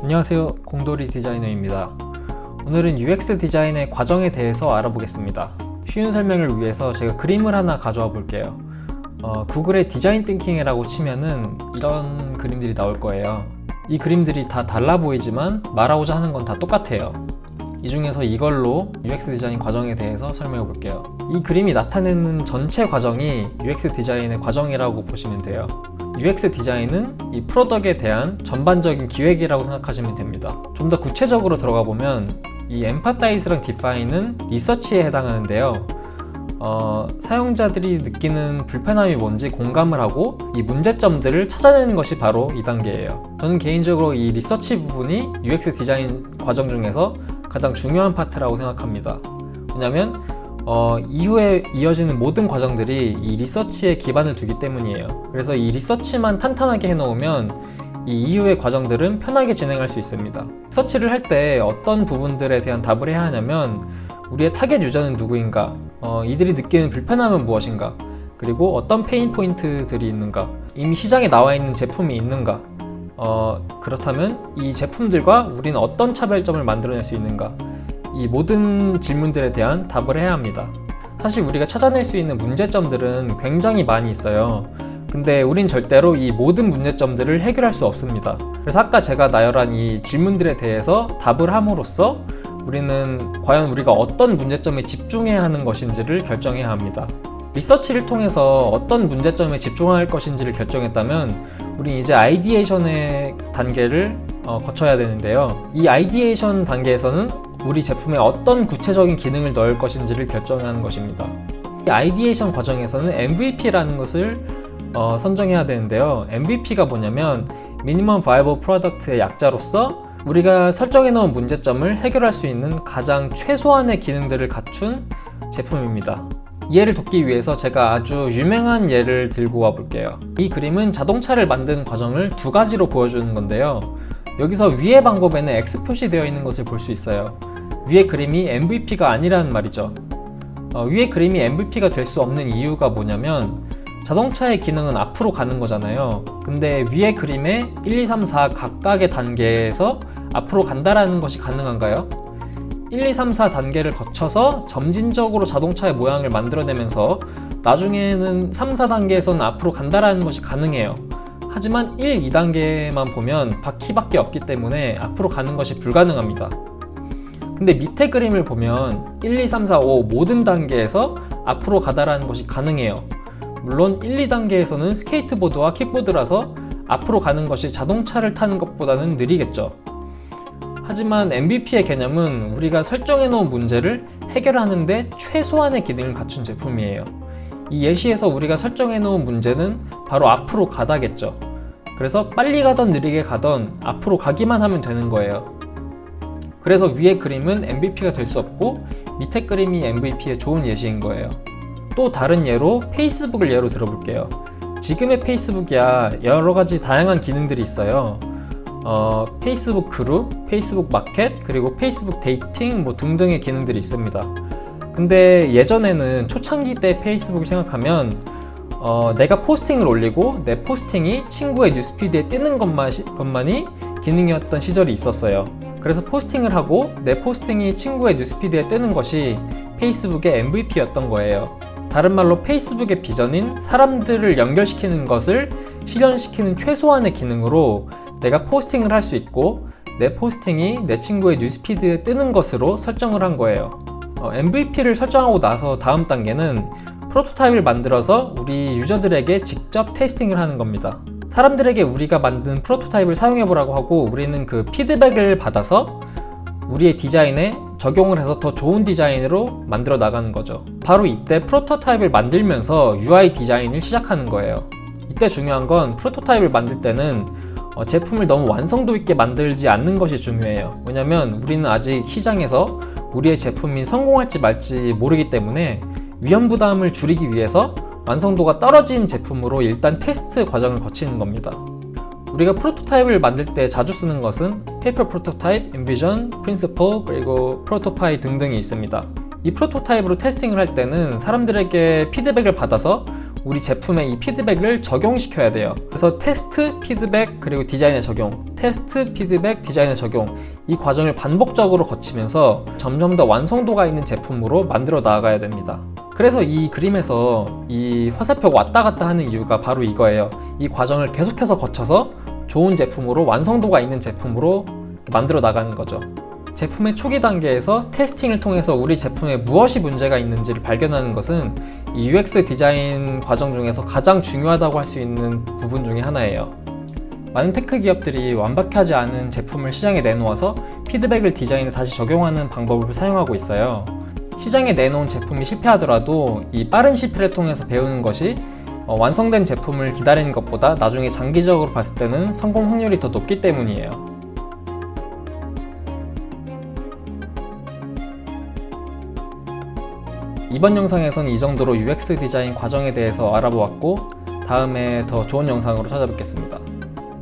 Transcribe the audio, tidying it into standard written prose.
안녕하세요, 공돌이 디자이너입니다. 오늘은 UX 디자인의 과정에 대해서 알아보겠습니다. 쉬운 설명을 위해서 제가 그림을 하나 가져와 볼게요. 구글에 디자인 띵킹이라고 치면은 이런 그림들이 나올 거예요. 이 그림들이 다 달라 보이지만 말하고자 하는 건 다 똑같아요. 이 중에서 이걸로 UX 디자인 과정에 대해서 설명해 볼게요. 이 그림이 나타내는 전체 과정이 UX 디자인의 과정이라고 보시면 돼요. UX 디자인은 이 프로덕트에 대한 전반적인 기획이라고 생각하시면 됩니다. 좀 더 구체적으로 들어가 보면 이 Empathize랑 Define은 리서치에 해당하는데요. 사용자들이 느끼는 불편함이 뭔지 공감을 하고 이 문제점들을 찾아내는 것이 바로 이 단계예요. 저는 개인적으로 이 리서치 부분이 UX 디자인 과정 중에서 가장 중요한 파트라고 생각합니다. 왜냐면 이후에 이어지는 모든 과정들이 이 리서치에 기반을 두기 때문이에요. 그래서 이 리서치만 탄탄하게 해놓으면 이 이후의 과정들은 편하게 진행할 수 있습니다. 리서치를 할 때 어떤 부분들에 대한 답을 해야 하냐면 우리의 타겟 유저는 누구인가, 이들이 느끼는 불편함은 무엇인가, 그리고 어떤 페인 포인트들이 있는가, 이미 시장에 나와 있는 제품이 있는가, 그렇다면 이 제품들과 우리는 어떤 차별점을 만들어낼 수 있는가, 이 모든 질문들에 대한 답을 해야 합니다. 사실 우리가 찾아낼 수 있는 문제점들은 굉장히 많이 있어요. 근데 우린 절대로 이 모든 문제점들을 해결할 수 없습니다. 그래서 아까 제가 나열한 이 질문들에 대해서 답을 함으로써 우리는 과연 우리가 어떤 문제점에 집중해야 하는 것인지를 결정해야 합니다. 리서치를 통해서 어떤 문제점에 집중할 것인지를 결정했다면 우린 이제 아이디에이션의 단계를 거쳐야 되는데요. 이 아이디에이션 단계에서는 우리 제품에 어떤 구체적인 기능을 넣을 것인지를 결정하는 것입니다. 이 아이디에이션 과정에서는 MVP라는 것을 선정해야 되는데요. MVP가 뭐냐면 Minimum Viable Product의 약자로서 우리가 설정해 놓은 문제점을 해결할 수 있는 가장 최소한의 기능들을 갖춘 제품입니다. 이해를 돕기 위해서 제가 아주 유명한 예를 들고 와 볼게요. 이 그림은 자동차를 만드는 과정을 두 가지로 보여주는 건데요. 여기서 위의 방법에는 X 표시되어 있는 것을 볼 수 있어요. 위의 그림이 MVP가 아니라는 말이죠. 위의 그림이 MVP가 될 수 없는 이유가 뭐냐면 자동차의 기능은 앞으로 가는 거잖아요. 근데 위의 그림의 1, 2, 3, 4 각각의 단계에서 앞으로 간다라는 것이 가능한가요? 1, 2, 3, 4 단계를 거쳐서 점진적으로 자동차의 모양을 만들어내면서 나중에는 3, 4단계에서는 앞으로 간다라는 것이 가능해요. 하지만 1, 2단계만 보면 바퀴밖에 없기 때문에 앞으로 가는 것이 불가능합니다. 근데 밑에 그림을 보면 1, 2, 3, 4, 5 모든 단계에서 앞으로 가다라는 것이 가능해요. 물론 1, 2단계에서는 스케이트보드와 킥보드라서 앞으로 가는 것이 자동차를 타는 것보다는 느리겠죠. 하지만 MVP의 개념은 우리가 설정해 놓은 문제를 해결하는데 최소한의 기능을 갖춘 제품이에요. 이 예시에서 우리가 설정해 놓은 문제는 바로 앞으로 가다겠죠. 그래서 빨리 가던 느리게 가던 앞으로 가기만 하면 되는 거예요. 그래서 위의 그림은 MVP가 될 수 없고 밑에 그림이 MVP의 좋은 예시인 거예요. 또 다른 예로 페이스북을 예로 들어볼게요. 지금의 페이스북이야 여러가지 다양한 기능들이 있어요. 페이스북 그룹, 페이스북 마켓, 그리고 페이스북 데이팅 등등의 기능들이 있습니다. 근데 예전에는 초창기 때 페이스북을 생각하면 내가 포스팅을 올리고 내 포스팅이 친구의 뉴스피드에 뜨는 것만이 기능이었던 시절이 있었어요. 그래서 포스팅을 하고 내 포스팅이 친구의 뉴스피드에 뜨는 것이 페이스북의 MVP였던 거예요. 다른 말로 페이스북의 비전인 사람들을 연결시키는 것을 실현시키는 최소한의 기능으로 내가 포스팅을 할 수 있고 내 포스팅이 내 친구의 뉴스피드에 뜨는 것으로 설정을 한 거예요. MVP를 설정하고 나서 다음 단계는 프로토타입을 만들어서 우리 유저들에게 직접 테스팅을 하는 겁니다. 사람들에게 우리가 만든 프로토타입을 사용해보라고 하고 우리는 그 피드백을 받아서 우리의 디자인에 적용을 해서 더 좋은 디자인으로 만들어 나가는 거죠. 바로 이때 프로토타입을 만들면서 UI 디자인을 시작하는 거예요. 이때 중요한 건 프로토타입을 만들 때는 제품을 너무 완성도 있게 만들지 않는 것이 중요해요. 왜냐면 우리는 아직 시장에서 우리의 제품이 성공할지 말지 모르기 때문에 위험 부담을 줄이기 위해서 완성도가 떨어진 제품으로 일단 테스트 과정을 거치는 겁니다. 우리가 프로토타입을 만들 때 자주 쓰는 것은 페이퍼 프로토타입, 엔비전, 프린시플, 그리고 프로토파이 등등이 있습니다. 이 프로토타입으로 테스팅을 할 때는 사람들에게 피드백을 받아서 우리 제품에 이 피드백을 적용시켜야 돼요. 그래서 테스트, 피드백, 그리고 디자인의 적용, 테스트, 피드백, 디자인의 적용, 이 과정을 반복적으로 거치면서 점점 더 완성도가 있는 제품으로 만들어 나아가야 됩니다. 그래서 이 그림에서 이 화살표가 왔다 갔다 하는 이유가 바로 이거예요. 이 과정을 계속해서 거쳐서 좋은 제품으로, 완성도가 있는 제품으로 만들어 나가는 거죠. 제품의 초기 단계에서 테스팅을 통해서 우리 제품에 무엇이 문제가 있는지를 발견하는 것은 이 UX 디자인 과정 중에서 가장 중요하다고 할 수 있는 부분 중에 하나예요. 많은 테크 기업들이 완벽하지 않은 제품을 시장에 내놓아서 피드백을 디자인에 다시 적용하는 방법을 사용하고 있어요. 시장에 내놓은 제품이 실패하더라도 이 빠른 실패를 통해서 배우는 것이 완성된 제품을 기다리는 것보다 나중에 장기적으로 봤을 때는 성공 확률이 더 높기 때문이에요. 이번 영상에서는 이 정도로 UX 디자인 과정에 대해서 알아보았고, 다음에 더 좋은 영상으로 찾아뵙겠습니다.